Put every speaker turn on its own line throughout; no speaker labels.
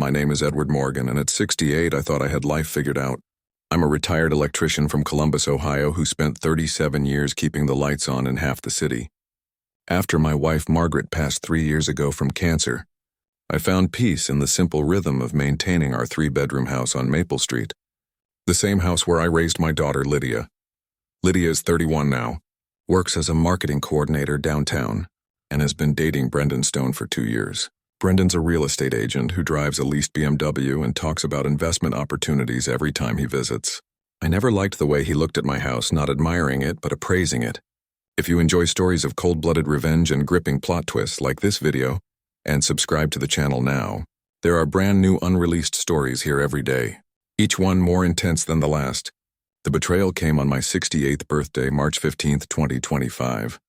My name is Edward Morgan, and at 68, I thought I had life figured out. I'm a retired electrician from Columbus, Ohio, who spent 37 years keeping the lights on in half the city. After my wife Margaret passed 3 years ago from cancer, I found peace in the simple rhythm of maintaining our 3-bedroom house on Maple Street, the same house where I raised my daughter Lydia. Lydia is 31 now, works as a marketing coordinator downtown, and has been dating Brendan Stone for 2 years. Brendan's a real estate agent who drives a leased BMW and talks about investment opportunities every time he visits. I never liked the way he looked at my house, not admiring it, but appraising it. If you enjoy stories of cold-blooded revenge and gripping plot twists like this video, and subscribe to the channel now, there are brand new unreleased stories here every day, each one more intense than the last. The betrayal came on my 68th birthday, March 15, 2025.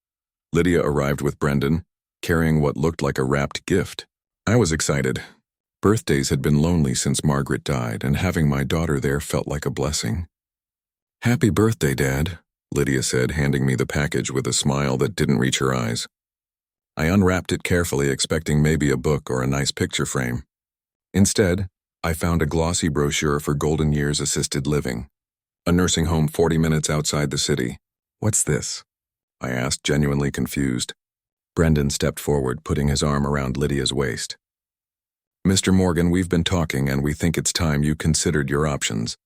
Lydia arrived with Brendan, carrying what looked like a wrapped gift. I was excited. Birthdays had been lonely since Margaret died, and having my daughter there felt like a blessing. "Happy birthday, Dad," Lydia said, handing me the package with a smile that didn't reach her eyes. I unwrapped it carefully, expecting maybe a book or a nice picture frame. Instead, I found a glossy brochure for Golden Years Assisted Living, a nursing home 40 minutes outside the city. "What's this?" I asked, genuinely confused. Brendan stepped forward, putting his arm around Lydia's waist. "Mr. Morgan, we've been talking, and we think it's time you considered your options.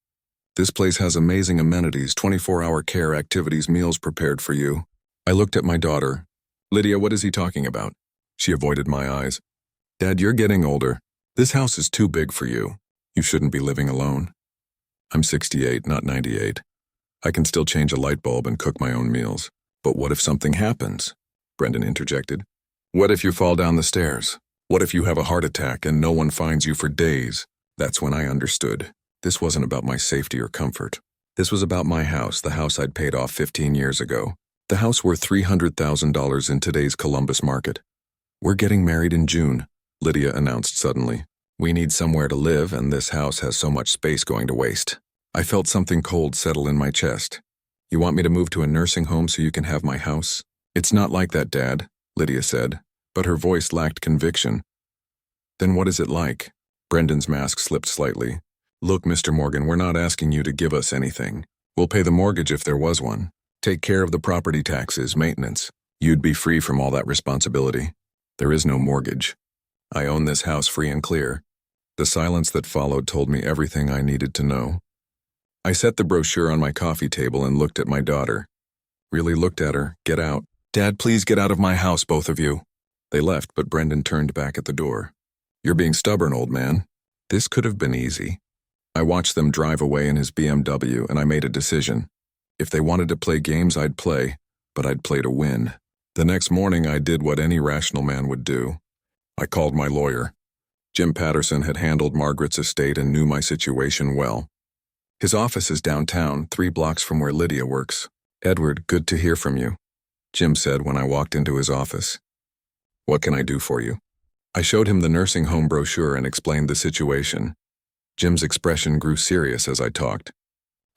This place has amazing amenities, 24-hour care, activities, meals prepared for you." I looked at my daughter. "Lydia, what is he talking about?" She avoided my eyes. "Dad, you're getting older. This house is too big for you. You shouldn't be living alone." "I'm 68, not 98. I can still change a light bulb and cook my own meals." "But what if something happens?" Brendan interjected. "What if you fall down the stairs? What if you have a heart attack and no one finds you for days?" That's when I understood. This wasn't about my safety or comfort. This was about my house, the house I'd paid off 15 years ago. The house worth $300,000 in today's Columbus market. "We're getting married in June," Lydia announced suddenly. "We need somewhere to live, and this house has so much space going to waste." I felt something cold settle in my chest. "You want me to move to a nursing home so you can have my house?" "It's not like that, Dad," Lydia said, but her voice lacked conviction. "Then what is it like?" Brendan's mask slipped slightly. "Look, Mr. Morgan, we're not asking you to give us anything. We'll pay the mortgage if there was one. Take care of the property taxes, maintenance. You'd be free from all that responsibility. There is no mortgage. I own this house free and clear." The silence that followed told me everything I needed to know. I set the brochure on my coffee table and looked at my daughter. Really looked at her. "Get out. Dad, please get out of my house, both of you." They left, but Brendan turned back at the door. "You're being stubborn, old man." This could have been easy. I watched them drive away in his BMW, and I made a decision. If they wanted to play games, I'd play, but I'd play to win. The next morning, I did what any rational man would do. I called my lawyer. Jim Patterson had handled Margaret's estate and knew my situation well. His office is downtown, 3 blocks from where Lydia works. "Edward, good to hear from you," Jim said when I walked into his office. "What can I do for you?" I showed him the nursing home brochure and explained the situation. Jim's expression grew serious as I talked.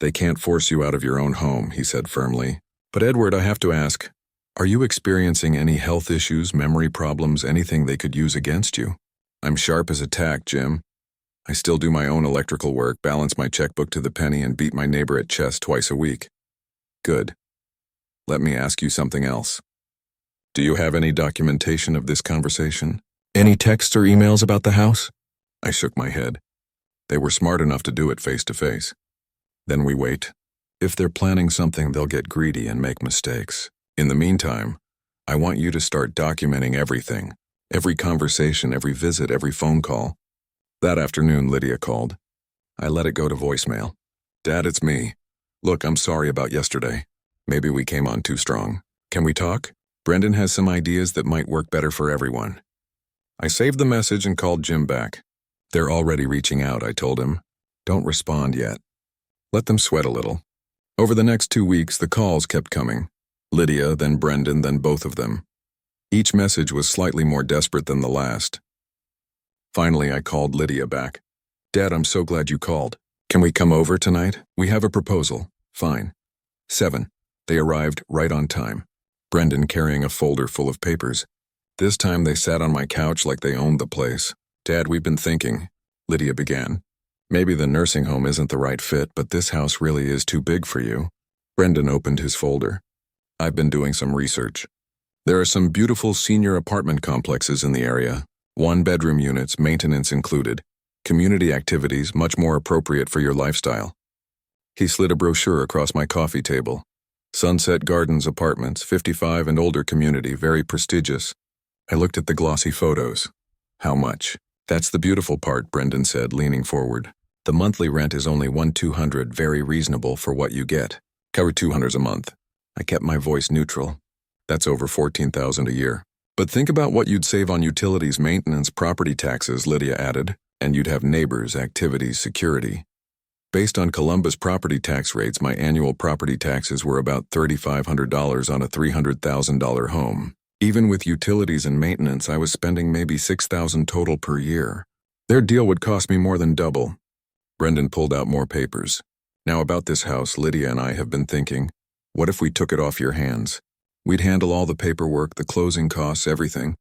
"They can't force you out of your own home," he said firmly. "But Edward, I have to ask, are you experiencing any health issues, memory problems, anything they could use against you?" "I'm sharp as a tack, Jim. I still do my own electrical work, balance my checkbook to the penny, and beat my neighbor at chess twice a week." "Good. Let me ask you something else. Do you have any documentation of this conversation? Any texts or emails about the house?" I shook my head. They were smart enough to do it face to face. "Then we wait. If they're planning something, they'll get greedy and make mistakes. In the meantime, I want you to start documenting everything. Every conversation, every visit, every phone call." That afternoon, Lydia called. I let it go to voicemail. "Dad, it's me. Look, I'm sorry about yesterday. Maybe we came on too strong. Can we talk? Brendan has some ideas that might work better for everyone." I saved the message and called Jim back. "They're already reaching out," I told him. "Don't respond yet. Let them sweat a little." Over the next 2 weeks, the calls kept coming. Lydia, then Brendan, then both of them. Each message was slightly more desperate than the last. Finally, I called Lydia back. "Dad, I'm so glad you called. Can we come over tonight? We have a proposal." "Fine." 7. They arrived right on time. Brendan carrying a folder full of papers. This time they sat on my couch like they owned the place. "Dad, we've been thinking. Lydia began. Maybe the nursing home isn't the right fit, but this house really is too big for you. Brendan opened his folder. I've been doing some research. There are some beautiful senior apartment complexes in the area, one-bedroom units, maintenance included, community activities much more appropriate for your lifestyle. He slid a brochure across my coffee table. Sunset Gardens Apartments, 55 and older community, very prestigious. I looked at the glossy photos. How much? That's the beautiful part, Brendan said, leaning forward. The monthly rent is only $1,200, very reasonable for what you get. Cover $200 a month. I kept my voice neutral. That's over $14,000 a year. But think about what you'd save on utilities, maintenance, property taxes, Lydia added, and you'd have neighbors, activities, security. Based on Columbus property tax rates, my annual property taxes were about $3,500 on a $300,000 home. Even with utilities and maintenance, I was spending maybe $6,000 total per year. Their deal would cost me more than double. Brendan pulled out more papers. Now about this house, Lydia and I have been thinking, what if we took it off your hands? We'd handle all the paperwork, the closing costs, everything.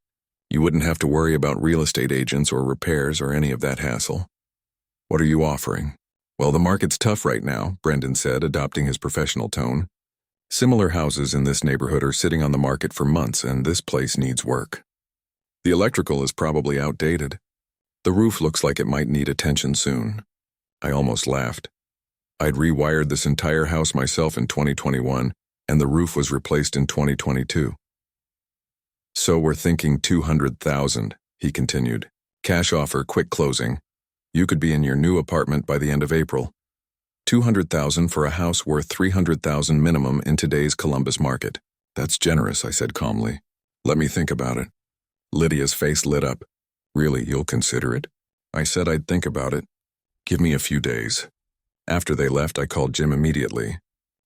You wouldn't have to worry about real estate agents or repairs or any of that hassle. What are you offering? Well, the market's tough right now, Brendan said, adopting his professional tone. Similar houses in this neighborhood are sitting on the market for months, and this place needs work. The electrical is probably outdated. The roof looks like it might need attention soon. I almost laughed. I'd rewired this entire house myself in 2021, and the roof was replaced in 2022. So we're thinking $200,000, he continued. Cash offer, quick closing. You could be in your new apartment by the end of April. $200,000 for a house worth $300,000 minimum in today's Columbus market. That's generous, I said calmly. Let me think about it. Lydia's face lit up. Really, you'll consider it? I said I'd think about it. Give me a few days. After they left, I called Jim immediately.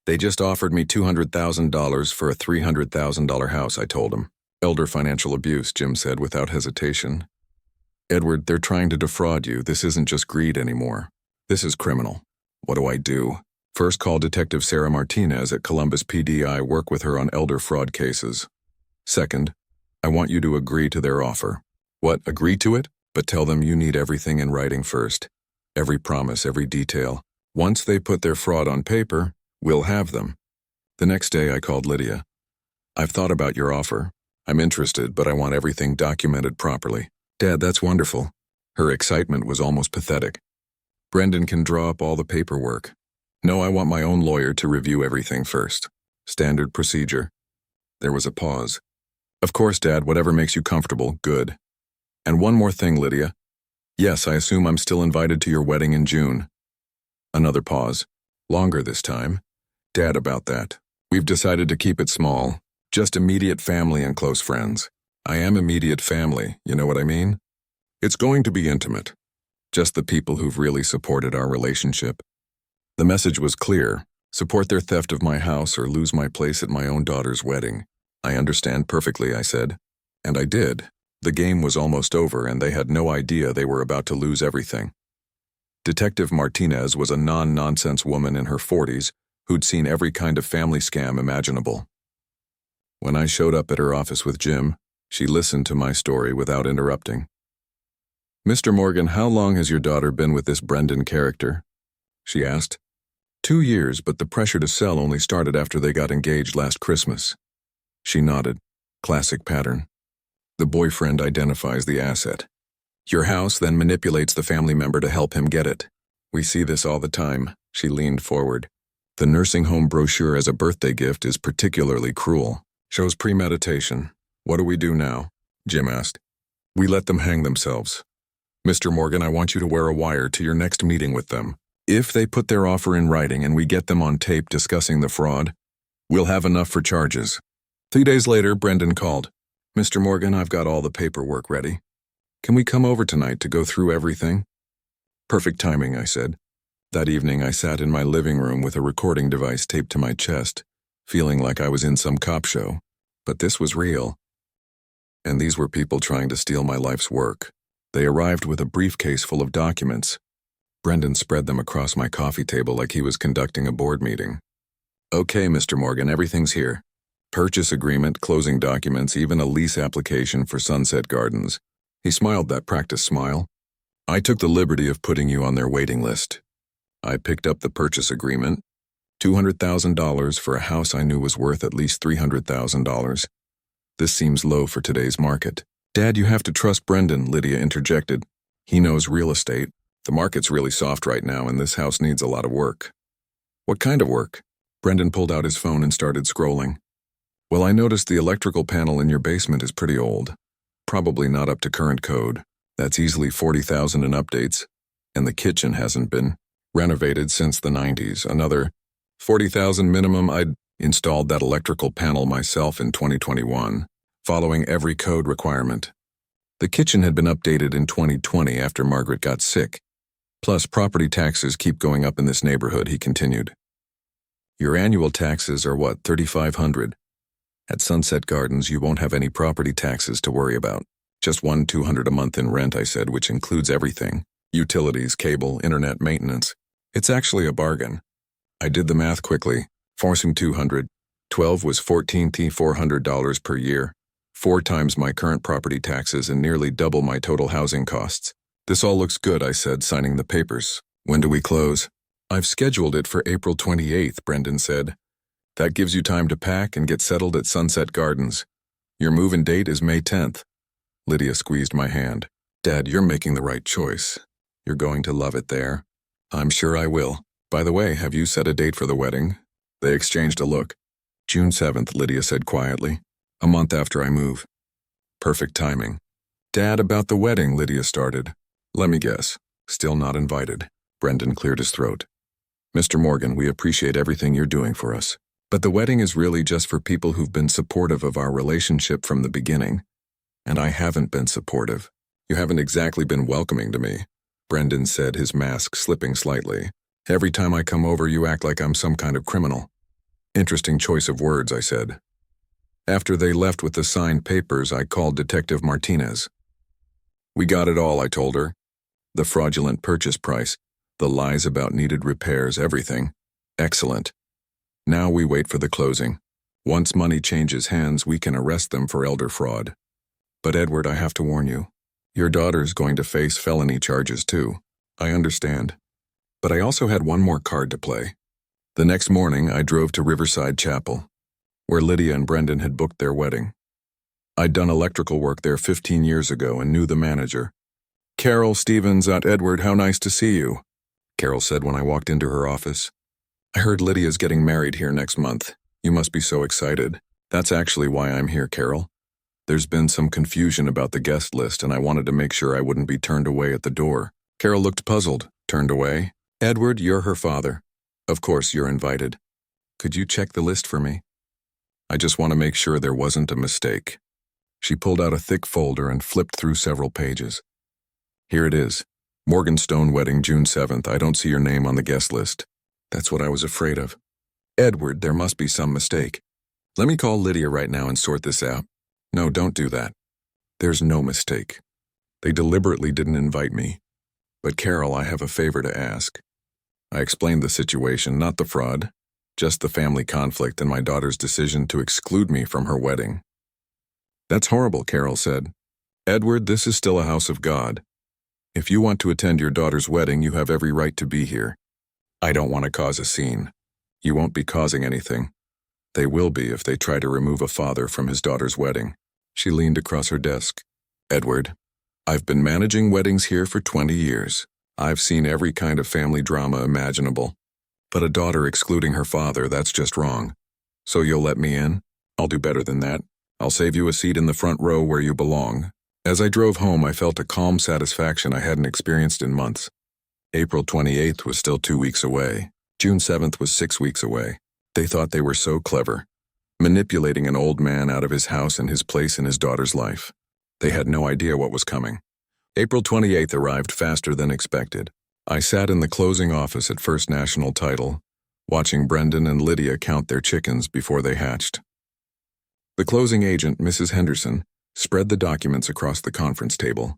They just offered me $200,000 for a $300,000 house, I told him. Elder financial abuse, Jim said without hesitation. Edward, they're trying to defraud you. This isn't just greed anymore. This is criminal. What do I do? First, call Detective Sarah Martinez at Columbus PD. I work with her on elder fraud cases. Second, I want you to agree to their offer. What, agree to it? But tell them you need everything in writing first. Every promise, every detail. Once they put their fraud on paper, we'll have them. The next day I called Lydia. I've thought about your offer. I'm interested, but I want everything documented properly. Dad, that's wonderful. Her excitement was almost pathetic. Brendan can draw up all the paperwork. No, I want my own lawyer to review everything first. Standard procedure. There was a pause. Of course, Dad, whatever makes you comfortable, good. And one more thing, Lydia. Yes, I assume I'm still invited to your wedding in June. Another pause. Longer this time. Dad, about that. We've decided to keep it small. Just immediate family and close friends. I am immediate family, you know what I mean? It's going to be intimate. Just the people who've really supported our relationship. The message was clear. Support their theft of my house or lose my place at my own daughter's wedding. I understand perfectly, I said. And I did. The game was almost over and they had no idea they were about to lose everything. Detective Martinez was a non-nonsense woman in her 40s who'd seen every kind of family scam imaginable. When I showed up at her office with Jim, she listened to my story without interrupting. Mr. Morgan, how long has your daughter been with this Brendan character? She asked. 2 years, but the pressure to sell only started after they got engaged last Christmas. She nodded. Classic pattern. The boyfriend identifies the asset. Your house then manipulates the family member to help him get it. We see this all the time. She leaned forward. The nursing home brochure as a birthday gift is particularly cruel. Shows premeditation. What do we do now? Jim asked. We let them hang themselves. Mr. Morgan, I want you to wear a wire to your next meeting with them. If they put their offer in writing and we get them on tape discussing the fraud, we'll have enough for charges. 3 days later, Brendan called. Mr. Morgan, I've got all the paperwork ready. Can we come over tonight to go through everything? Perfect timing, I said. That evening, I sat in my living room with a recording device taped to my chest, feeling like I was in some cop show. But this was real. And these were people trying to steal my life's work. They arrived with a briefcase full of documents. Brendan spread them across my coffee table like he was conducting a board meeting. Okay, Mr. Morgan, everything's here. Purchase agreement, closing documents, even a lease application for Sunset Gardens. He smiled that practice smile. I took the liberty of putting you on their waiting list. I picked up the purchase agreement, $200,000 for a house I knew was worth at least $300,000. This seems low for today's market. Dad, you have to trust Brendan, Lydia interjected. He knows real estate. The market's really soft right now and this house needs a lot of work. What kind of work? Brendan pulled out his phone and started scrolling. Well, I noticed the electrical panel in your basement is pretty old. Probably not up to current code. That's easily $40,000 in updates. And the kitchen hasn't been renovated since the 90s. Another $40,000 minimum. I'd installed that electrical panel myself in 2021, following every code requirement. The kitchen had been updated in 2020 after Margaret got sick. Plus, property taxes keep going up in this neighborhood, he continued. Your annual taxes are what, $3,500? At Sunset Gardens, you won't have any property taxes to worry about. Just $200 a month in rent, I said, which includes everything. Utilities, cable, internet, maintenance. It's actually a bargain. I did the math quickly. Forcing 212 was $14,400 per year, 4 times my current property taxes and nearly double my total housing costs. This all looks good, I said, signing the papers. When do we close? I've scheduled it for April 28th, Brendan said. That gives you time to pack and get settled at Sunset Gardens. Your move-in date is May 10th. Lydia squeezed my hand. Dad, you're making the right choice. You're going to love it there. I'm sure I will. By the way, have you set a date for the wedding? They exchanged a look. June 7th, Lydia said quietly. A month after I move. Perfect timing. Dad, about the wedding, Lydia started. Let me guess. Still not invited. Brendan cleared his throat. Mr. Morgan, we appreciate everything you're doing for us. But the wedding is really just for people who've been supportive of our relationship from the beginning. And I haven't been supportive. You haven't exactly been welcoming to me, Brendan said, his mask slipping slightly. Every time I come over, you act like I'm some kind of criminal. Interesting choice of words, I said. After they left with the signed papers, I called Detective Martinez. We got it all, I told her. The fraudulent purchase price, the lies about needed repairs, everything. Excellent. Now we wait for the closing. Once money changes hands, we can arrest them for elder fraud. But Edward, I have to warn you. Your daughter's going to face felony charges too. I understand. But I also had one more card to play. The next morning, I drove to Riverside Chapel, where Lydia and Brendan had booked their wedding. I'd done electrical work there 15 years ago and knew the manager. Carol Stevens, Aunt Edward, how nice to see you, Carol said when I walked into her office. I heard Lydia's getting married here next month. You must be so excited. That's actually why I'm here, Carol. There's been some confusion about the guest list and I wanted to make sure I wouldn't be turned away at the door. Carol looked puzzled. Turned away? Edward, you're her father. Of course you're invited. Could you check the list for me? I just want to make sure there wasn't a mistake. She pulled out a thick folder and flipped through several pages. Here it is. Morganstone wedding, June 7th. I don't see your name on the guest list. That's what I was afraid of. Edward, there must be some mistake. Let me call Lydia right now and sort this out. No, don't do that. There's no mistake. They deliberately didn't invite me. But Carol, I have a favor to ask. I explained the situation, not the fraud, just the family conflict and my daughter's decision to exclude me from her wedding. That's horrible, Carol said. Edward, this is still a house of God. If you want to attend your daughter's wedding, you have every right to be here. I don't want to cause a scene. You won't be causing anything. They will be if they try to remove a father from his daughter's wedding. She leaned across her desk. Edward, I've been managing weddings here for 20 years. I've seen every kind of family drama imaginable. But a daughter excluding her father, that's just wrong. So you'll let me in? I'll do better than that. I'll save you a seat in the front row where you belong. As I drove home, I felt a calm satisfaction I hadn't experienced in months. April 28th was still 2 weeks away. June 7th was 6 weeks away. They thought they were so clever, manipulating an old man out of his house and his place in his daughter's life. They had no idea what was coming. April 28th arrived faster than expected. I sat in the closing office at First National Title, watching Brendan and Lydia count their chickens before they hatched. The closing agent, Mrs. Henderson, spread the documents across the conference table.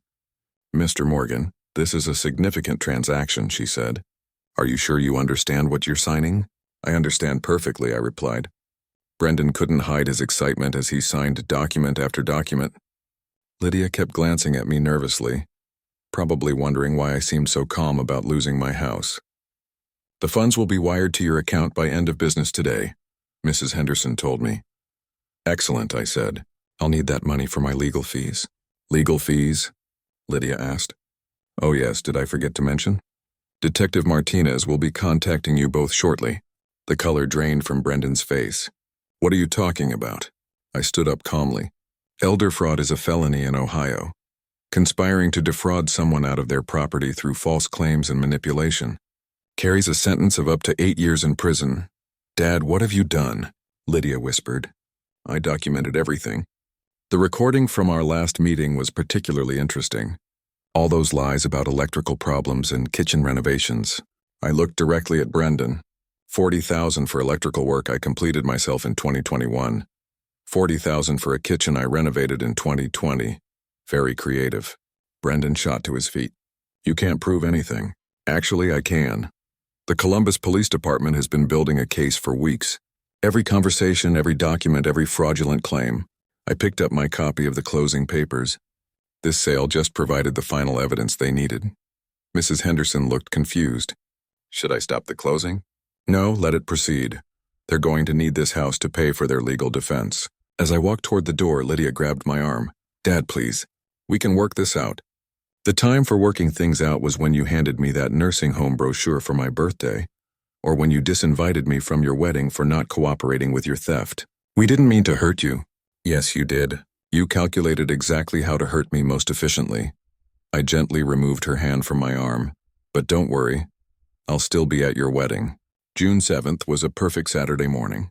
Mr. Morgan, this is a significant transaction, she said. Are you sure you understand what you're signing? I understand perfectly, I replied. Brendan couldn't hide his excitement as he signed document after document. Lydia kept glancing at me nervously. probably wondering why I seemed so calm about losing my house. "The funds will be wired to your account by end of business today," Mrs. Henderson told me. "Excellent," I said. "I'll need that money for my legal fees." "Legal fees?" Lydia asked. "Oh yes, did I forget to mention? Detective Martinez will be contacting you both shortly." The color drained from Brendan's face. "What are you talking about?" I stood up calmly. "Elder fraud is a felony in Ohio. Conspiring to defraud someone out of their property through false claims and manipulation carries a sentence of up to 8 years in prison." "Dad, what have you done?" Lydia whispered. "I documented everything. The recording from our last meeting was particularly interesting. All those lies about electrical problems and kitchen renovations." I looked directly at Brendan. $40,000 for electrical work I completed myself in 2021. $40,000 for a kitchen I renovated in 2020. Very creative. Brendan shot to his feet. "You can't prove anything." "Actually, I can. The Columbus Police Department has been building a case for weeks. Every conversation, every document, every fraudulent claim. I picked up my copy of the closing papers. This sale just provided the final evidence they needed." Mrs. Henderson looked confused. "Should I stop the closing?" "No, let it proceed. They're going to need this house to pay for their legal defense." As I walked toward the door, Lydia grabbed my arm. "Dad, please. We can work this out. The time for working things out was when you handed me that nursing home brochure for my birthday, or when you disinvited me from your wedding for not cooperating with your theft. We didn't mean to hurt you." "Yes, you did. You calculated exactly how to hurt me most efficiently." I gently removed her hand from my arm. "But don't worry. I'll still be at your wedding." June 7th was a perfect Saturday morning.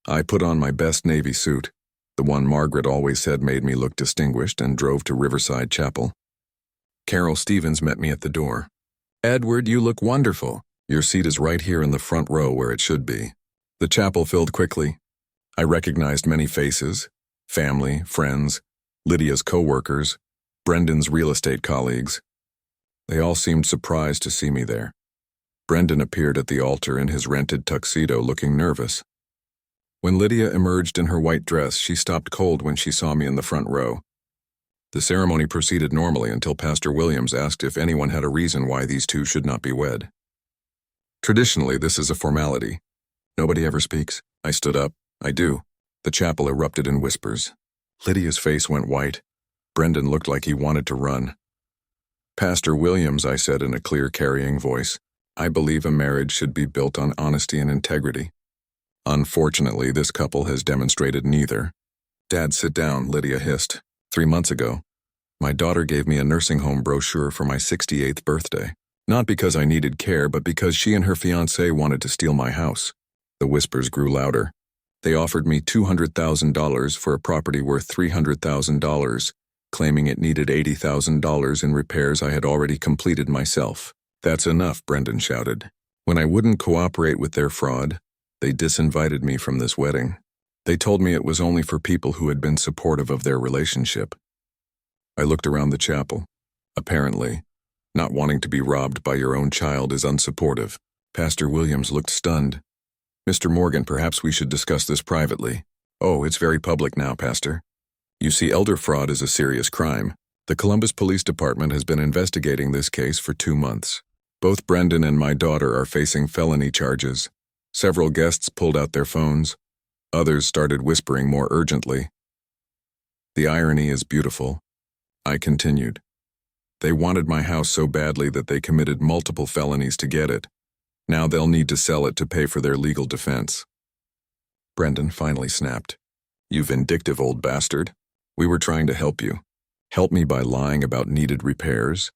I put on my best navy suit, the one Margaret always said made me look distinguished, and drove to Riverside Chapel. Carol Stevens met me at the door. "Edward, you look wonderful. Your seat is right here in the front row where it should be." The chapel filled quickly. I recognized many faces: family, friends, Lydia's co-workers, Brendan's real estate colleagues. They all seemed surprised to see me there. Brendan appeared at the altar in his rented tuxedo, looking nervous. When Lydia emerged in her white dress, she stopped cold when she saw me in the front row. The ceremony proceeded normally until Pastor Williams asked if anyone had a reason why these two should not be wed. Traditionally, this is a formality. Nobody ever speaks. I stood up. "I do." The chapel erupted in whispers. Lydia's face went white. Brendan looked like he wanted to run. "Pastor Williams," I said in a clear, carrying voice, "I believe a marriage should be built on honesty and integrity. Unfortunately, this couple has demonstrated neither." "Dad, sit down," Lydia hissed. 3 months ago, my daughter gave me a nursing home brochure for my 68th birthday. Not because I needed care, but because she and her fiancé wanted to steal my house." The whispers grew louder. "They offered me $200,000 for a property worth $300,000, claiming it needed $80,000 in repairs I had already completed myself." "That's enough," Brendan shouted. "When I wouldn't cooperate with their fraud, they disinvited me from this wedding. They told me it was only for people who had been supportive of their relationship." I looked around the chapel. Apparently, not wanting to be robbed by your own child is unsupportive. Pastor Williams looked stunned. "Mr. Morgan, perhaps we should discuss this privately." "Oh, it's very public now, Pastor. You see, elder fraud is a serious crime. The Columbus Police Department has been investigating this case for 2 months. Both Brendan and my daughter are facing felony charges. Several guests pulled out their phones. Others started whispering more urgently. The irony is beautiful." I continued. "They wanted my house so badly that they committed multiple felonies to get it. Now they'll need to sell it to pay for their legal defense." Brendan finally snapped. "You vindictive old bastard. We were trying to help you. Help me by lying about needed repairs,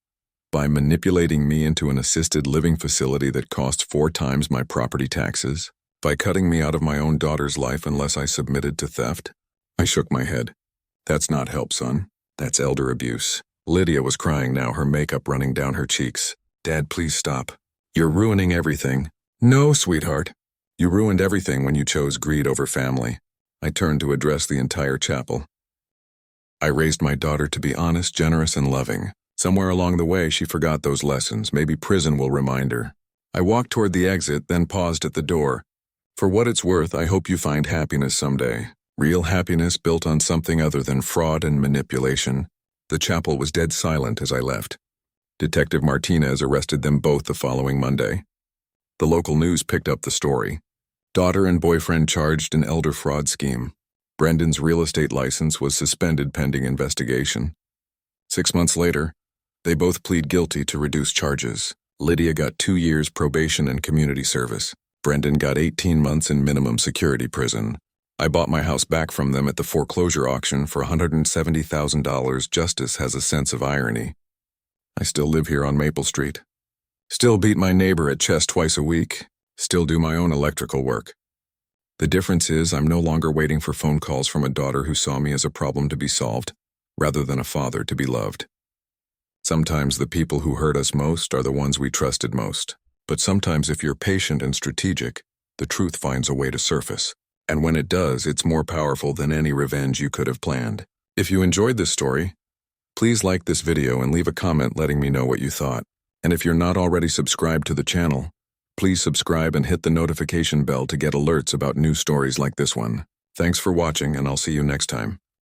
by manipulating me into an assisted living facility that cost 4 times my property taxes, by cutting me out of my own daughter's life unless I submitted to theft." I shook my head. "That's not help, son. That's elder abuse." Lydia was crying now, her makeup running down her cheeks. "Dad, please stop. You're ruining everything." "No, sweetheart. You ruined everything when you chose greed over family." I turned to address the entire chapel. "I raised my daughter to be honest, generous, and loving. Somewhere along the way, she forgot those lessons. Maybe prison will remind her." I walked toward the exit, then paused at the door. "For what it's worth, I hope you find happiness someday. Real happiness built on something other than fraud and manipulation." The chapel was dead silent as I left. Detective Martinez arrested them both the following Monday. The local news picked up the story. Daughter and boyfriend charged in elder fraud scheme. Brendan's real estate license was suspended pending investigation. 6 months later, they both plead guilty to reduced charges. Lydia got 2 years probation and community service. Brendan got 18 months in minimum security prison. I bought my house back from them at the foreclosure auction for $170,000. Justice has a sense of irony. I still live here on Maple Street. Still beat my neighbor at chess twice a week. Still do my own electrical work. The difference is I'm no longer waiting for phone calls from a daughter who saw me as a problem to be solved, rather than a father to be loved. Sometimes the people who hurt us most are the ones we trusted most. But sometimes if you're patient and strategic, the truth finds a way to surface. And when it does, it's more powerful than any revenge you could have planned. If you enjoyed this story, please like this video and leave a comment letting me know what you thought. And if you're not already subscribed to the channel, please subscribe and hit the notification bell to get alerts about new stories like this one. Thanks for watching, and I'll see you next time.